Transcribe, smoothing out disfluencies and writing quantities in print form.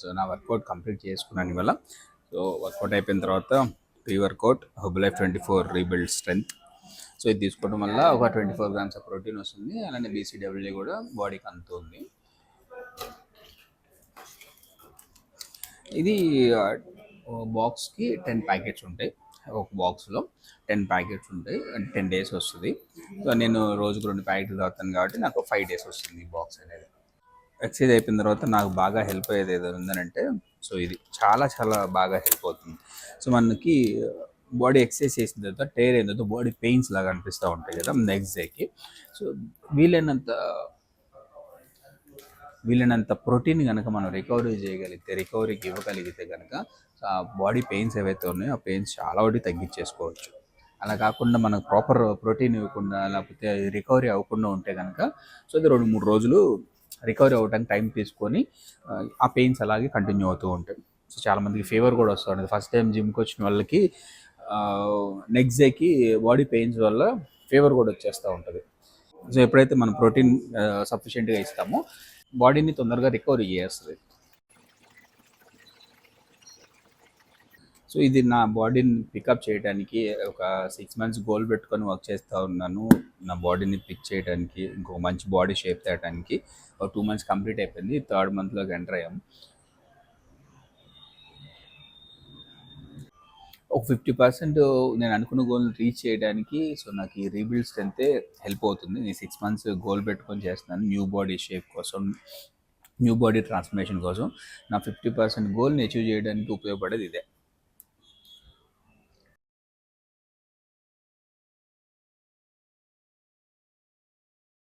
So నా work out complete చేసుకున్నాను ఇవాళ. సో వర్కౌట్ అయిపోయిన తర్వాత pre workout Herbalife 24 rebuild strength. So ఇది తీసుకోవడం వల్ల ఒక 24 గ్రామ్స్ ఆఫ్ ప్రోటీన్ వస్తుంది, అలానే బీసీడబ్ల్యూ కూడా బాడీకి అందుతుంది. ఇది బాక్స్కి 10 ప్యాకెట్స్ ఉంటాయి. ఒక బాక్స్లో 10 ప్యాకెట్స్ ఉంటాయి, 10 days వస్తుంది. సో నేను రోజుకు 2 ప్యాకెట్లు తాగుతాను కాబట్టి నాకు 5 days వస్తుంది ఈ బాక్స్ అనేది. ఎక్సర్సైజ్ అయిపోయిన తర్వాత నాకు బాగా హెల్ప్ అయ్యేది ఏదైనా ఉందనంటే సో ఇది చాలా చాలా బాగా హెల్ప్ అవుతుంది. సో మనకి బాడీ ఎక్సర్సైజ్ చేసిన తర్వాత టైర్ అయిన తర్వాత బాడీ పెయిన్స్ లాగా అనిపిస్తూ ఉంటాయి కదా నెక్స్ట్ డేకి. సో వీలైనంత ప్రోటీన్ కనుక మనం రికవరీ చేయగలిగితే, రికవరీకి ఇవ్వగలిగితే కనుక ఆ బాడీ పెయిన్స్ ఏవైతే ఉన్నాయో ఆ పెయిన్స్ చాలా వరకు తగ్గించేసుకోవచ్చు. అలా కాకుండా మనకు ప్రాపర్ ప్రోటీన్ ఇవ్వకుండా లేకపోతే రికవరీ అవ్వకుండా ఉంటే కనుక సో అది 2-3 రోజులు రికవరీ అవ్వడానికి టైం తీసుకొని ఆ పెయిన్స్ అలాగే కంటిన్యూ అవుతూ ఉంటాయి. సో చాలామందికి ఫీవర్ కూడా వస్తూ ఉంటుంది. ఫస్ట్ టైం జిమ్కి వచ్చిన వాళ్ళకి నెక్స్ట్ డేకి బాడీ పెయిన్స్ వల్ల ఫీవర్ కూడా వచ్చేస్తూ ఉంటుంది. సో ఎప్పుడైతే మనం ప్రోటీన్ సఫిషియెంట్గా ఇస్తామో బాడీని తొందరగా రికవరీ చేస్తుంది. సో ఇది నా బాడీని పికప్ చేయడానికి ఒక 6 months గోల్ పెట్టుకొని వర్క్ చేస్తూ ఉన్నాను. నా బాడీని పిక్ చేయడానికి, ఇంకో మంచి బాడీ షేప్ తేయడానికి. ఒక 2 months కంప్లీట్ అయిపోయింది, 3rd monthలోకి ఎంటర్ అయ్యాము. ఒక 50% నేను అనుకున్న గోల్ని రీచ్ చేయడానికి సో నాకు ఈ రీబిల్డ్ స్ట్రెంతే హెల్ప్ అవుతుంది. నేను 6 months గోల్ పెట్టుకొని చేస్తున్నాను న్యూ బాడీ షేప్ కోసం, న్యూ బాడీ ట్రాన్స్ఫర్మేషన్ కోసం. నా 50% గోల్ని అచీవ్ చేయడానికి ఉపయోగపడేది ఇదే.